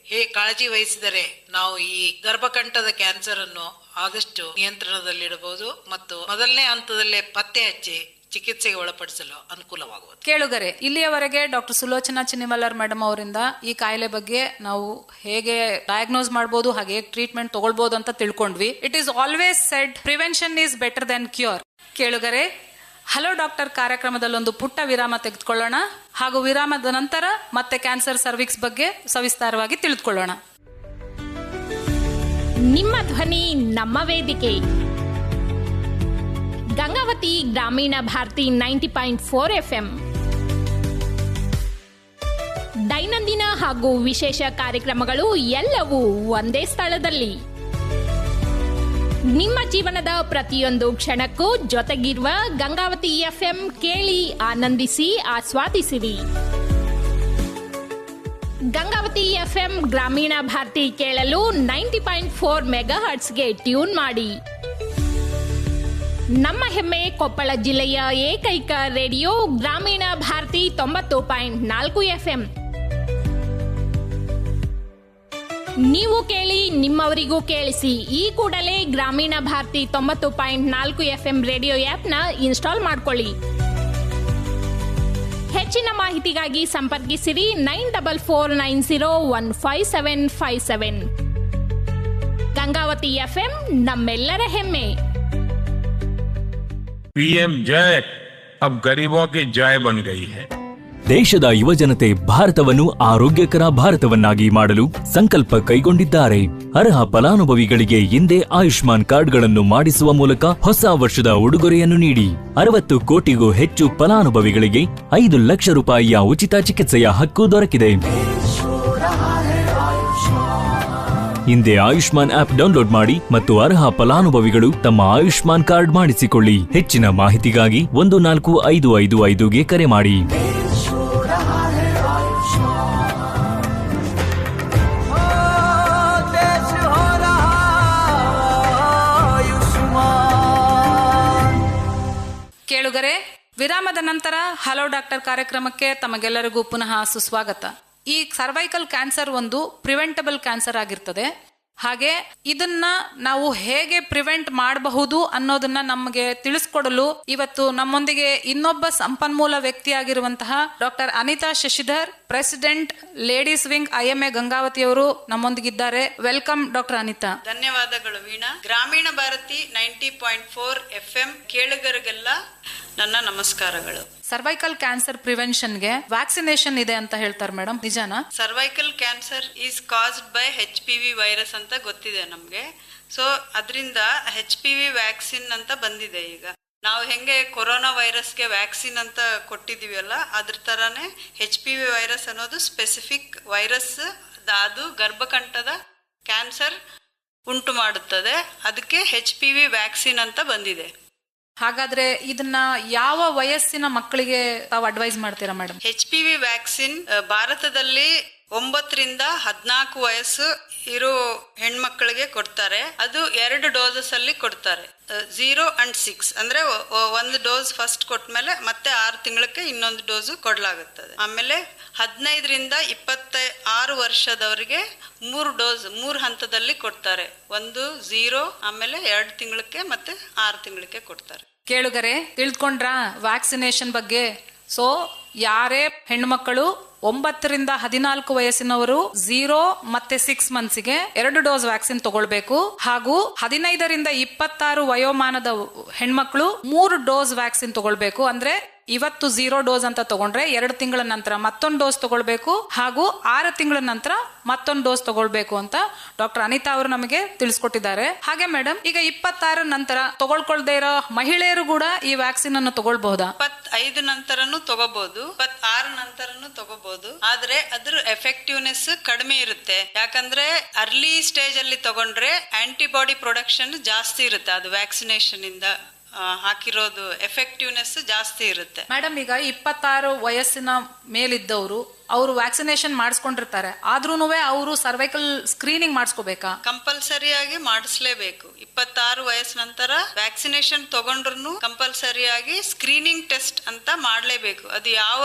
ಕಾಳಜಿ ವಹಿಸಿದರೆ ನಾವು ಈ ಗರ್ಭಕಂಠದ ಕ್ಯಾನ್ಸರ್ ಅನ್ನು ಆದಷ್ಟು ನಿಯಂತ್ರಣದಲ್ಲಿಡಬಹುದು ಮತ್ತು ಮೊದಲನೇ ಹಂತದಲ್ಲೇ ಪತ್ತೆ ಹಚ್ಚಿ ಚಿಕಿತ್ಸೆಗೆ ಒಳಪಡಿಸಲು ಅನುಕೂಲವಾಗುವುದು. ಕೇಳುಗರೆ, ಇಲ್ಲಿಯವರೆಗೆ ಡಾಕ್ಟರ್ ಸುಲೋಚನಾ ಚಿನಿವಾಲರ್ ಮೇಡಮ್ ಅವರಿಂದ ಈ ಕಾಯಿಲೆ ಬಗ್ಗೆ ನಾವು ಹೇಗೆ ಡಯಾಗ್ನೋಸ್ ಮಾಡಬಹುದು, ಹಾಗೆ ಟ್ರೀಟ್ಮೆಂಟ್ ತಗೊಳ್ಬಹುದು ಅಂತ ತಿಳ್ಕೊಂಡ್ವಿ. It is always said prevention is better than cure. ಕೇಳುಗರೆ, ಹಲೋ ಡಾಕ್ಟರ್ ಕಾರ್ಯಕ್ರಮದಲ್ಲಿ ಒಂದು ಪುಟ್ಟ ವಿರಾಮ ತೆಗೆದುಕೊಳ್ಳೋಣ, ಹಾಗೂ ವಿರಾಮದ ನಂತರ ಮತ್ತೆ ಕ್ಯಾನ್ಸರ್ ಸರ್ವಿಕ್ಸ್ ಬಗ್ಗೆ ಸವಿಸ್ತಾರವಾಗಿ ತಿಳಿದುಕೊಳ್ಳೋಣ. ನಿಮ್ಮ ಧ್ವನಿ ನಮ್ಮ ವೇದಿಕೆ. ಗಂಗಾವತಿ ಗ್ರಾಮೀಣ ಭಾರತಿ 90.4 FM. ದೈನಂದಿನ ಹಾಗೂ ವಿಶೇಷ ಕಾರ್ಯಕ್ರಮಗಳು ಎಲ್ಲವೂ ಒಂದೇ ಸ್ಥಳದಲ್ಲಿ. ನಿಮ್ಮ ಜೀವನದ ಪ್ರತಿಯೊಂದು ಕ್ಷಣಕ್ಕೂ ಜೊತೆಗಿರುವ ಗಂಗಾವತಿ FM ಕೇಳಿ ಆನಂದಿಸಿ ಆಸ್ವಾದಿಸಿರಿ. ಗಂಗಾವತಿ FM ಗ್ರಾಮೀಣ ಭಾರತಿ ಕೇಳಲು 90.4 ಮೆಗಾಹರ್ಟ್ಸ್ಗೆ ಟ್ಯೂನ್ ಮಾಡಿ. ನಮ್ಮ ಹೆಮ್ಮೆ ಕೊಪ್ಪಳ ಜಿಲ್ಲೆಯ ಏಕೈಕ ರೇಡಿಯೋ ಗ್ರಾಮೀಣ ಭಾರತಿ 90.4 FM. ನೀವು ಕೇಳಿ, ನಿಮ್ಮವರಿಗೂ ಕೇಳಿಸಿ. ಈ ಕೂಡಲೇ ಗ್ರಾಮೀಣ ಭಾರತಿ 90.4 FM ರೇಡಿಯೋ ಆಪ್ನ ಇನ್ಸ್ಟಾಲ್ ಮಾಡ್ಕೊಳ್ಳಿ. ಹೆಚ್ಚಿನ ಮಾಹಿತಿಗಾಗಿ ಸಂಪರ್ಕಿಸಿರಿ 9449015757. ಗಂಗಾವತಿ FM ನಮ್ಮೆಲ್ಲರ ಹೆಮ್ಮೆ. पीएम जय अब गरीबों की जय बन गई है. ದೇಶದ ಯುವಜನತೆ ಭಾರತವನ್ನು ಆರೋಗ್ಯಕರ ಭಾರತವನ್ನಾಗಿ ಮಾಡಲು ಸಂಕಲ್ಪ ಕೈಗೊಂಡಿದ್ದಾರೆ. ಅರ್ಹ ಫಲಾನುಭವಿಗಳಿಗೆ ಹಿಂದೆ ಆಯುಷ್ಮಾನ್ ಕಾರ್ಡ್ಗಳನ್ನು ಮಾಡಿಸುವ ಮೂಲಕ ಹೊಸ ವರ್ಷದ ಉಡುಗೊರೆಯನ್ನು ನೀಡಿ 60 ಕೋಟಿಗೂ ಹೆಚ್ಚು ಫಲಾನುಭವಿಗಳಿಗೆ 5 ಲಕ್ಷ ರೂಪಾಯಿಯ ಉಚಿತ ಚಿಕಿತ್ಸೆಯ ಹಕ್ಕು ದೊರಕಿದೆ. ಹಿಂದೆ ಆಯುಷ್ಮಾನ್ ಆಪ್ ಡೌನ್ಲೋಡ್ ಮಾಡಿ ಮತ್ತು ಅರ್ಹ ಫಲಾನುಭವಿಗಳು ತಮ್ಮ ಆಯುಷ್ಮಾನ್ ಕಾರ್ಡ್ ಮಾಡಿಸಿಕೊಳ್ಳಿ. ಹೆಚ್ಚಿನ ಮಾಹಿತಿಗಾಗಿ 14555ಗೆ ಕರೆ ಮಾಡಿ. ಕೇಳುಗರೆ, ವಿರಾಮದ ನಂತರ ಹಲೋ ಡಾಕ್ಟರ್ ಕಾರ್ಯಕ್ರಮಕ್ಕೆ ತಮಗೆಲ್ಲರಿಗೂ ಪುನಃ ಸುಸ್ವಾಗತ. ಈ ಸರ್ವೈಕಲ್ ಕ್ಯಾನ್ಸರ್ ಒಂದು ಪ್ರಿವೆಂಟಬಲ್ ಕ್ಯಾನ್ಸರ್ ಆಗಿರ್ತದೆ. ಹಾಗೆ ಇದನ್ನ ನಾವು ಹೇಗೆ ಪ್ರಿವೆಂಟ್ ಮಾಡಬಹುದು ಅನ್ನೋದನ್ನ ನಮಗೆ ತಿಳಿಸ್ಕೊಡಲು ಇವತ್ತು ನಮ್ಮೊಂದಿಗೆ ಇನ್ನೊಬ್ಬ ಸಂಪನ್ಮೂಲ ವ್ಯಕ್ತಿಯಾಗಿರುವಂತಹ doctor Anita Shashidhar, president ladies wing IMA Gangavathi ಅವರು ನಮ್ಮೊಂದಿಗಿದ್ದಾರೆ. Welcome doctor Anita. ಧನ್ಯವಾದಗಳು ವೀಣಾ. ಗ್ರಾಮೀಣ ಭಾರತಿ 90.4 FM ಕೇಳುಗರಿಗೆಲ್ಲ ನನ್ನ ನಮಸ್ಕಾರಗಳು. ಸರ್ವೈಕಲ್ ಕ್ಯಾನ್ಸರ್ ಪ್ರಿವೆನ್ಷನ್ಗೆ ವ್ಯಾಕ್ಸಿನೇಷನ್ ಇದೆ ಅಂತ ಹೇಳ್ತಾರೆ ಮೇಡಮ್, ನಿಜಾನಾ? Cervical cancer is caused by HPV virus ಅಂತ ಗೊತ್ತಿದೆ ನಮ್ಗೆ. ಸೊ ಅದರಿಂದ HPV ವ್ಯಾಕ್ಸಿನ್ ಅಂತ ಬಂದಿದೆ. ಈಗ ನಾವು ಹೆಂಗೆ ಕೊರೋನಾ ವೈರಸ್ಗೆ ವ್ಯಾಕ್ಸಿನ್ ಅಂತ ಕೊಟ್ಟಿದೀವಲ್ಲ, ಅದ್ರ ತರಾನೇ HPV ವೈರಸ್ ಅನ್ನೋದು ಸ್ಪೆಸಿಫಿಕ್ ವೈರಸ್. ಅದು ಗರ್ಭಕಂಠದ ಕ್ಯಾನ್ಸರ್ ಉಂಟು ಮಾಡುತ್ತದೆ. ಅದಕ್ಕೆ HPV ವ್ಯಾಕ್ಸಿನ್ ಅಂತ ಬಂದಿದೆ. ಹಾಗಾದ್ರೆ ಇದನ್ನ ಯಾವ ವಯಸ್ಸಿನ ಮಕ್ಕಳಿಗೆ ತಾವು ಅಡ್ವೈಸ್ ಮಾಡ್ತೀರಾ ಮೇಡಮ್? HPV ವ್ಯಾಕ್ಸಿನ್ ಭಾರತದಲ್ಲಿ 9 ರಿಂದ 14 ವಯಸ್ಸು ಇರೋ ಹೆಣ್ಮಕ್ಳಿಗೆ ಕೊಡ್ತಾರೆ. ಅದು 2 ಡೋಸಸ್ ಅಲ್ಲಿ ಕೊಡ್ತಾರೆ. 0 and 6 ಅಂದ್ರೆ 1 ಡೋಸ್ ಫಸ್ಟ್ ಕೊಟ್ಮೇಲೆ ಮತ್ತೆ 6 ತಿಂಗಳಿಗೆ ಇನ್ನೊಂದು ಡೋಸು ಕೊಡ್ಲಾಗುತ್ತದೆ. ಆಮೇಲೆ 15 ರಿಂದ 26 ವರ್ಷದವರಿಗೆ 3 ಡೋಸ್ 3 ಹಂತದಲ್ಲಿ ಕೊಡ್ತಾರೆ. 1 0 ಆಮೇಲೆ 2 ತಿಂಗಳಿಗೆ ಮತ್ತೆ 6 ತಿಂಗಳಿಗೆ ಕೊಡ್ತಾರೆ. ಕೇಳುಗರೆ, ತಿಳ್ಕೊಂಡ್ರಾ ವ್ಯಾಕ್ಸಿನೇಷನ್ ಬಗ್ಗೆ? ಸೊ ಯಾರೇ ಹೆಣ್ಮಕ್ಕಳು 9 ರಿಂದ 14 ವಯಸ್ಸಿನವರು 0 ಮತ್ತೆ 6 ಮಂತ್ಸ್ಗೆ 2 ಡೋಸ್ ವ್ಯಾಕ್ಸಿನ್ ತಗೊಳ್ಬೇಕು. ಹಾಗೂ 15 ರಿಂದ 26 ವಯೋಮಾನದ ಹೆಣ್ಮಕ್ಳು 3 ಡೋಸ್ ವ್ಯಾಕ್ಸಿನ್ ತಗೊಳ್ಬೇಕು. ಅಂದ್ರೆ ಇವತ್ತು 0 ಡೋಸ್ ಅಂತ ತಗೊಂಡ್ರೆ 2 ತಿಂಗಳ ನಂತರ ಮತ್ತೊಂದು ಡೋಸ್ ತಗೊಳ್ಬೇಕು, ಹಾಗೂ 6 ತಿಂಗಳ ನಂತರ ಮತ್ತೊಂದು ಡೋಸ್ ತಗೊಳ್ಬೇಕು ಅಂತ ಡಾಕ್ಟರ್ ಅನಿತಾ ಅವರು ನಮಗೆ ತಿಳಿಸ್ಕೊಟ್ಟಿದ್ದಾರೆ. ಹಾಗೆ ಮೇಡಮ್, ಈಗ 26 ನಂತರ ತಗೊಳ್ಕೊಳ್ದೇ ಇರೋ ಮಹಿಳೆಯರು ಕೂಡ ಈ ವ್ಯಾಕ್ಸಿನ್ ಅನ್ನು ತಗೊಳ್ಬಹುದಾ? 25 ನಂತರನು ತಗೋಬಹುದು, 26 ನಂತರನು ತಗೋಬಹುದು. ಆದ್ರೆ ಅದ್ರ ಎಫೆಕ್ಟಿವ್ನೆಸ್ ಕಡಿಮೆ ಇರುತ್ತೆ. ಯಾಕಂದ್ರೆ ಅರ್ಲಿ ಸ್ಟೇಜ್ ಅಲ್ಲಿ ತಗೊಂಡ್ರೆ ಆಂಟಿಬಾಡಿ ಪ್ರೊಡಕ್ಷನ್ ಜಾಸ್ತಿ ಇರುತ್ತೆ. ಅದು ವ್ಯಾಕ್ಸಿನೇಷನ್ ಇಂದ ಹಾಕಿರೋದು ಎಫೆಕ್ಟಿವ್ನೆಸ್ ಜಾಸ್ತಿ ಇರುತ್ತೆ. ಮೇಡಮ್, ಈಗ 26 ವಯಸ್ಸಿನ ಮೇಲಿದ್ದವರು ಅವರು ವ್ಯಾಕ್ಸಿನೇಷನ್ ಮಾಡಿಸ್ಕೊಂಡಿರ್ತಾರೆ, ಆದ್ರೂನು ಅವರು ಸರ್ವೈಕಲ್ ಸ್ಕ್ರೀನಿಂಗ್ ಮಾಡಿಸ್ಕೋಬೇಕಾ? ಕಂಪಲ್ಸರಿಯಾಗಿ ಮಾಡಿಸ್ಲೇಬೇಕು. 26 ವಯಸ್ಸ ನಂತರ ವ್ಯಾಕ್ಸಿನೇಷನ್ ತಗೊಂಡ್ರು ಕಂಪಲ್ಸರಿಯಾಗಿ ಸ್ಕ್ರೀನಿಂಗ್ ಟೆಸ್ಟ್ ಅಂತ ಮಾಡ್ಲೇಬೇಕು. ಅದು ಯಾವ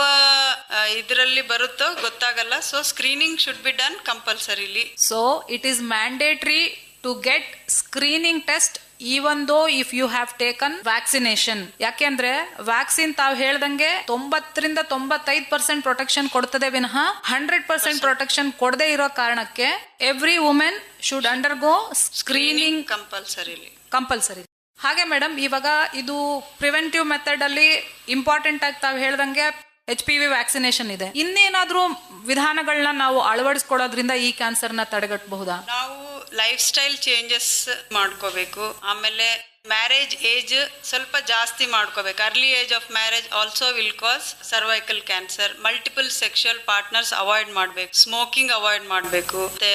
ಇದರಲ್ಲಿ ಬರುತ್ತೋ ಗೊತ್ತಾಗಲ್ಲ. So screening should be done compulsorily. So it is mandatory to get screening test even though if you have taken vaccination. ಯಾಕೆಂದ್ರೆ ವ್ಯಾಕ್ಸಿನ್ ತಾವು ಹೇಳ್ದಂಗೆ 90 ರಿಂದ 95% ಪ್ರೊಟೆಕ್ಷನ್ ಕೊಡ್ತದೆ ವಿನಃ 100% ಪ್ರೊಟೆಕ್ಷನ್ ಕೊಡದೇ ಇರೋ ಕಾರಣಕ್ಕೆ every women should undergo screening compulsory. ಹಾಗೆ ಮೇಡಮ್, ಇವಾಗ ಇದು ಪ್ರಿವೆಂಟಿವ್ ಮೆಥಡ್ ಅಲ್ಲಿ ಇಂಪಾರ್ಟೆಂಟ್ ಆಗಿ ತಾವು ಹೇಳ್ದಂಗೆ HPV ವ್ಯಾಕ್ಸಿನೇಷನ್ ಇದೆ. ಇನ್ನೇನಾದ್ರೂ ವಿಧಾನಗಳನ್ನ ನಾವು ಅಳವಡಿಸ್ಕೊಳ್ಳೋದ್ರಿಂದ ಈ ಕ್ಯಾನ್ಸರ್ ನ ತಡೆಗಟ್ಟಬಹುದಾ? ನಾವು ಲೈಫ್ ಸ್ಟೈಲ್ ಚೇಂಜಸ್ ಮಾಡ್ಕೋಬೇಕು. ಆಮೇಲೆ ಮ್ಯಾರೇಜ್ ಏಜ್ ಸ್ವಲ್ಪ ಜಾಸ್ತಿ ಮಾಡ್ಕೋಬೇಕು. Early age of marriage also will cause cervical cancer. Multiple sexual partners avoid ಮಾಡ್ಬೇಕು. ಸ್ಮೋಕಿಂಗ್ ಅವಾಯ್ಡ್ ಮಾಡ್ಬೇಕು. ಮತ್ತೆ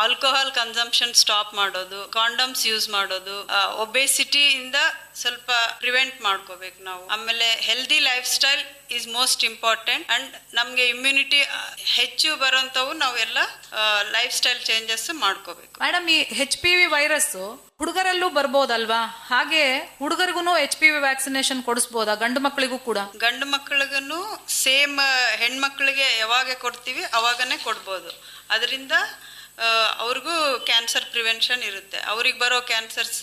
ಆಲ್ಕೋಹಾಲ್ ಕನ್ಸಂಪ್ಷನ್ ಸ್ಟಾಪ್ ಮಾಡೋದು, ಕಾಂಡಮ್ಸ್ ಯೂಸ್ ಮಾಡೋದು, ಒಬೆಸಿಟಿ ಇಂದ ಸ್ವಲ್ಪ ಪ್ರಿವೆಂಟ್ ಮಾಡ್ಕೋಬೇಕು ನಾವು. ಆಮೇಲೆ healthy life style is most important. And ನಮ್ಗೆ ಇಮ್ಯುನಿಟಿ ಹೆಚ್ಚು ಬರುವಂತವು ನಾವೆಲ್ಲ ಲೈಫ್ ಸ್ಟೈಲ್ ಚೇಂಜಸ್ ಮಾಡ್ಕೋಬೇಕು. ಮೇಡಮ್, ಈ HPV ವೈರಸ್ ಹುಡುಗರಲ್ಲೂ ಬರ್ಬೋದಲ್ವಾ? ಹಾಗೆ ಹುಡುಗರಿಗೂ HPV ವ್ಯಾಕ್ಸಿನೇಷನ್ ಕೊಡಿಸಬಹುದಾ? ಗಂಡು ಮಕ್ಕಳಿಗೂ ಕೂಡ? ಗಂಡು ಮಕ್ಕಳಿಗೂ ಸೇಮ್ ಹೆಣ್ಮಕ್ಳಿಗೆ ಯಾವಾಗ ಕೊಡ್ತೀವಿ ಅವಾಗನೇ ಕೊಡ್ಬೋದು. ಅದರಿಂದ ಅವ್ರಿಗೂ ಕ್ಯಾನ್ಸರ್ ಪ್ರಿವೆನ್ಷನ್ ಇರುತ್ತೆ. ಅವ್ರಿಗೆ ಬರೋ ಕ್ಯಾನ್ಸರ್ಸ್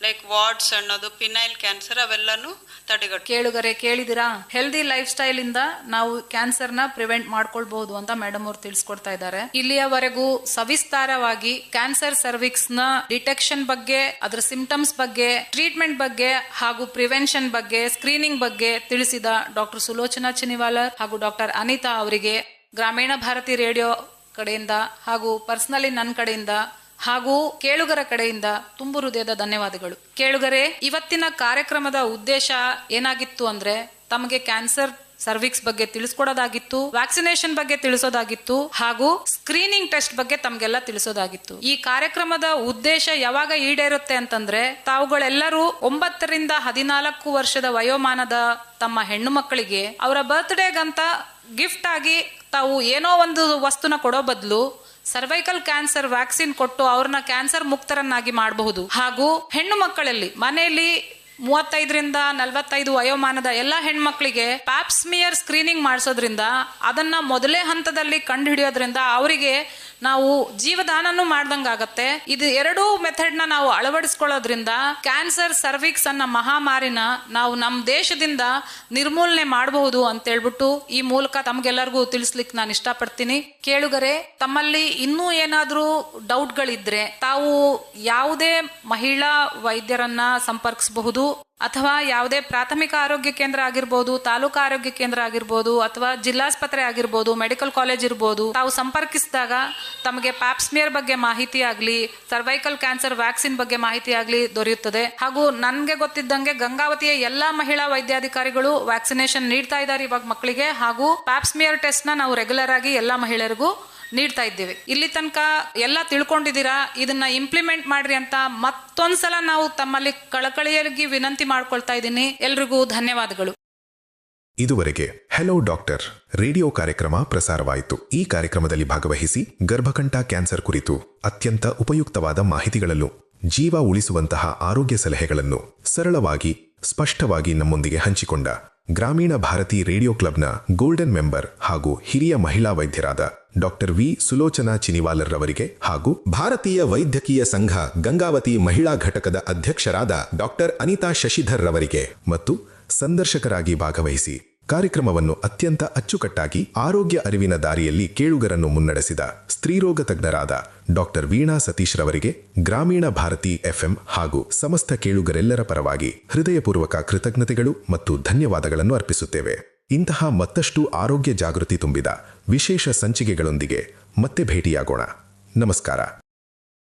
ಲೈಕ್ ವಾರ್ಡ್ಸ್ ಅನ್ನೋದು, ಪಿನೈಲ್ ಕ್ಯಾನ್ಸರ್ ಅವೆಲ್ಲಾನು ತಡೆಗಟ್ಟು. ಕೇಳುಗರೆ, ಕೇಳಿದಿರಾ? ಹೆಲ್ದಿ ಲೈಫ್ ಸ್ಟೈಲ್ ಇಂದ ನಾವು ಕ್ಯಾನ್ಸರ್ ನ ಪ್ರಿವೆಂಟ್ ಮಾಡ್ಕೊಳ್ಬಹುದು ಅಂತ ಮೇಡಮ್ ಅವ್ರು ತಿಳಿಸ್ಕೊಡ್ತಾ ಇದ್ದಾರೆ. ಇಲ್ಲಿಯವರೆಗೂ ಸವಿಸ್ತಾರವಾಗಿ ಕ್ಯಾನ್ಸರ್ ಸರ್ವಿಕ್ಸ್ ನ ಡಿಟೆಕ್ಷನ್ ಬಗ್ಗೆ, ಅದರ ಸಿಂಪ್ಟಮ್ಸ್ ಬಗ್ಗೆ, ಟ್ರೀಟ್ಮೆಂಟ್ ಬಗ್ಗೆ ಹಾಗೂ ಪ್ರಿವೆನ್ಷನ್ ಬಗ್ಗೆ, ಸ್ಕ್ರೀನಿಂಗ್ ಬಗ್ಗೆ ತಿಳಿಸಿದ ಡಾಕ್ಟರ್ ಸುಲೋಚನಾ ಚಿನಿವಾಲರ್ ಹಾಗೂ ಡಾಕ್ಟರ್ ಅನಿತಾ ಅವರಿಗೆ ಗ್ರಾಮೀಣ ಭಾರತಿ ರೇಡಿಯೋ ಕಡೆಯಿಂದ ಹಾಗೂ ಪರ್ಸನಲಿ ನನ್ನ ಕಡೆಯಿಂದ ಹಾಗೂ ಕೇಳುಗರ ಕಡೆಯಿಂದ ತುಂಬು ಹೃದಯದ ಧನ್ಯವಾದಗಳು. ಕೇಳುಗರೆ, ಇವತ್ತಿನ ಕಾರ್ಯಕ್ರಮದ ಉದ್ದೇಶ ಏನಾಗಿತ್ತು ಅಂದ್ರೆ ತಮಗೆ ಕ್ಯಾನ್ಸರ್ ಸರ್ವಿಕ್ಸ್ ಬಗ್ಗೆ ತಿಳಿಸ್ಕೊಡೋದಾಗಿತ್ತು, ವ್ಯಾಕ್ಸಿನೇಷನ್ ಬಗ್ಗೆ ತಿಳಿಸೋದಾಗಿತ್ತು ಹಾಗೂ ಸ್ಕ್ರೀನಿಂಗ್ ಟೆಸ್ಟ್ ಬಗ್ಗೆ ತಮ್ಗೆಲ್ಲ ತಿಳಿಸೋದಾಗಿತ್ತು. ಈ ಕಾರ್ಯಕ್ರಮದ ಉದ್ದೇಶ ಯಾವಾಗ ಈಡೇರುತ್ತೆ ಅಂತಂದ್ರೆ, ತಾವುಗಳೆಲ್ಲರೂ 9 ರಿಂದ 14 ವರ್ಷದ ವಯೋಮಾನದ ತಮ್ಮ ಹೆಣ್ಣು ಮಕ್ಕಳಿಗೆ ಅವರ ಬರ್ತ್ಡೇಗಂತ ಗಿಫ್ಟ್ ಆಗಿ ತಾವು ಏನೋ ಒಂದು ವಸ್ತುನ ಕೊಡೋ ಬದಲು ಸರ್ವೈಕಲ್ ಕ್ಯಾನ್ಸರ್ ವ್ಯಾಕ್ಸಿನ್ ಕೊಟ್ಟು ಅವ್ರನ್ನ ಕ್ಯಾನ್ಸರ್ ಮುಕ್ತರನ್ನಾಗಿ ಮಾಡಬಹುದು. ಹಾಗೂ ಹೆಣ್ಣು ಮಕ್ಕಳಲ್ಲಿ ಮನೆಯಲ್ಲಿ 35 ರಿಂದ 45 ವಯೋಮಾನದ ಎಲ್ಲಾ ಹೆಣ್ಮಕ್ಳಿಗೆ ಪ್ಯಾಪ್ಸ್ಮಿಯರ್ ಸ್ಕ್ರೀನಿಂಗ್ ಮಾಡಿಸೋದ್ರಿಂದ, ಅದನ್ನ ಮೊದಲೇ ಹಂತದಲ್ಲಿ ಕಂಡು ಹಿಡಿಯೋದ್ರಿಂದ ಅವರಿಗೆ ನಾವು ಜೀವದಾನನೂ ಮಾಡ್ದಂಗಾಗತ್ತೆ. ಇದು ಎರಡೂ ಮೆಥಡ್ನ ನಾವು ಅಳವಡಿಸ್ಕೊಳ್ಳೋದ್ರಿಂದ ಕ್ಯಾನ್ಸರ್ ಸರ್ವಿಕ್ಸ್ ಅನ್ನೋ ಮಹಾಮಾರಿನ ನಾವು ನಮ್ಮ ದೇಶದಿಂದ ನಿರ್ಮೂಲನೆ ಮಾಡಬಹುದು ಅಂತ ಹೇಳ್ಬಿಟ್ಟು ಈ ಮೂಲಕ ತಮ್ಗೆಲ್ಲರಿಗೂ ತಿಳಿಸ್ಲಿಕ್ಕೆ ನಾನು ಇಷ್ಟಪಡ್ತೀನಿ. ಕೇಳುಗರೆ, ತಮ್ಮಲ್ಲಿ ಇನ್ನೂ ಏನಾದರೂ ಡೌಟ್ಗಳಿದ್ರೆ ತಾವು ಯಾವುದೇ ಮಹಿಳಾ ವೈದ್ಯರನ್ನ ಸಂಪರ್ಕಿಸಬಹುದು, ಅಥವಾ ಯಾವುದೇ ಪ್ರಾಥಮಿಕ ಆರೋಗ್ಯ ಕೇಂದ್ರ ಆಗಿರ್ಬೋದು, ತಾಲೂಕು ಆರೋಗ್ಯ ಕೇಂದ್ರ ಆಗಿರ್ಬೋದು, ಅಥವಾ ಜಿಲ್ಲಾಸ್ಪತ್ರೆ ಆಗಿರ್ಬೋದು, ಮೆಡಿಕಲ್ ಕಾಲೇಜ್ ಇರ್ಬೋದು. ತಾವು ಸಂಪರ್ಕಿಸಿದಾಗ ತಮಗೆ ಪ್ಯಾಪ್ಸ್ಮಿಯರ್ ಬಗ್ಗೆ ಮಾಹಿತಿ ಆಗಲಿ, ಸರ್ವೈಕಲ್ ಕ್ಯಾನ್ಸರ್ ವ್ಯಾಕ್ಸಿನ್ ಬಗ್ಗೆ ಮಾಹಿತಿ ಆಗಲಿ ದೊರೆಯುತ್ತದೆ. ಹಾಗೂ ನನಗೆ ಗೊತ್ತಿದ್ದಂಗೆ ಗಂಗಾವತಿಯ ಎಲ್ಲಾ ಮಹಿಳಾ ವೈದ್ಯಾಧಿಕಾರಿಗಳು ವ್ಯಾಕ್ಸಿನೇಷನ್ ನೀಡ್ತಾ ಇದ್ದಾರೆ ಇವಾಗ ಮಕ್ಕಳಿಗೆ. ಹಾಗೂ ಪ್ಯಾಪ್ಸ್ಮಿಯರ್ ಟೆಸ್ಟ್ ನ ನಾವು ರೆಗ್ಯುಲರ್ ಆಗಿ ಎಲ್ಲಾ ಮಹಿಳೆಯರಿಗೂ ನೀಡ್ತಾ ಇದ್ದೇವೆ. ಇಲ್ಲಿ ತನಕ ಎಲ್ಲ ತಿಳ್ಕೊಂಡಿದ್ದೀರಾ, ಇದನ್ನ ಇಂಪ್ಲಿಮೆಂಟ್ ಮಾಡ್ರಿ ಅಂತ ಮತ್ತೊಂದ್ಸಲ ನಾವು ತಮ್ಮಲ್ಲಿ ಕಳಕಳಿಯಾಗಿ ವಿನಂತಿ ಮಾಡ್ಕೊಳ್ತಾ ಇದ್ದೀನಿ. ಎಲ್ರಿಗೂ ಧನ್ಯವಾದಗಳು. ಇದುವರೆಗೆ ಹೆಲೋ ಡಾಕ್ಟರ್ ರೇಡಿಯೋ ಕಾರ್ಯಕ್ರಮ ಪ್ರಸಾರವಾಯಿತು. ಈ ಕಾರ್ಯಕ್ರಮದಲ್ಲಿ ಭಾಗವಹಿಸಿ ಗರ್ಭಕಂಠ ಕ್ಯಾನ್ಸರ್ ಕುರಿತು ಅತ್ಯಂತ ಉಪಯುಕ್ತವಾದ ಮಾಹಿತಿಗಳನ್ನು, ಜೀವ ಉಳಿಸುವಂತಹ ಆರೋಗ್ಯ ಸಲಹೆಗಳನ್ನು ಸರಳವಾಗಿ ಸ್ಪಷ್ಟವಾಗಿ ನಮ್ಮೊಂದಿಗೆ ಹಂಚಿಕೊಂಡ ಗ್ರಾಮೀಣ ಭಾರತಿ ರೇಡಿಯೋ ಕ್ಲಬ್ನ ಗೋಲ್ಡನ್ ಮೆಂಬರ್ ಹಾಗೂ ಹಿರಿಯ ಮಹಿಳಾ ವೈದ್ಯರಾದ ಡಾಕ್ಟರ್ ವಿ ಸುಲೋಚನಾ ಚಿನಿವಾಲರ್ ರವರಿಗೆ, ಹಾಗೂ ಭಾರತೀಯ ವೈದ್ಯಕೀಯ ಸಂಘ ಗಂಗಾವತಿ ಮಹಿಳಾ ಘಟಕದ ಅಧ್ಯಕ್ಷರಾದ ಡಾಕ್ಟರ್ ಅನಿತಾ ಶಶಿಧರ್ ರವರಿಗೆ, ಮತ್ತು ಸಂದರ್ಶಕರಾಗಿ ಭಾಗವಹಿಸಿ ಕಾರ್ಯಕ್ರಮವನ್ನು ಅತ್ಯಂತ ಅಚ್ಚುಕಟ್ಟಾಗಿ ಆರೋಗ್ಯ ಅರಿವಿನ ದಾರಿಯಲ್ಲಿ ಕೇಳುಗರನ್ನು ಮುನ್ನಡೆಸಿದ ಸ್ತ್ರೀರೋಗ ತಜ್ಞರಾದ ಡಾಕ್ಟರ್ ವೀಣಾ ಸತೀಶ್ ರವರಿಗೆ ಗ್ರಾಮೀಣ ಭಾರತಿ ಎಫ್ಎಂ ಹಾಗೂ ಸಮಸ್ತ ಕೇಳುಗರೆಲ್ಲರ ಪರವಾಗಿ ಹೃದಯಪೂರ್ವಕ ಕೃತಜ್ಞತೆಗಳು ಮತ್ತು ಧನ್ಯವಾದಗಳನ್ನು ಅರ್ಪಿಸುತ್ತೇವೆ. ಇಂತಹ ಮತ್ತಷ್ಟು ಆರೋಗ್ಯ ಜಾಗೃತಿ ತುಂಬಿದ ವಿಶೇಷ ಸಂಚಿಕೆಗಳೊಂದಿಗೆ ಮತ್ತೆ ಭೇಟಿಯಾಗೋಣ. ನಮಸ್ಕಾರ.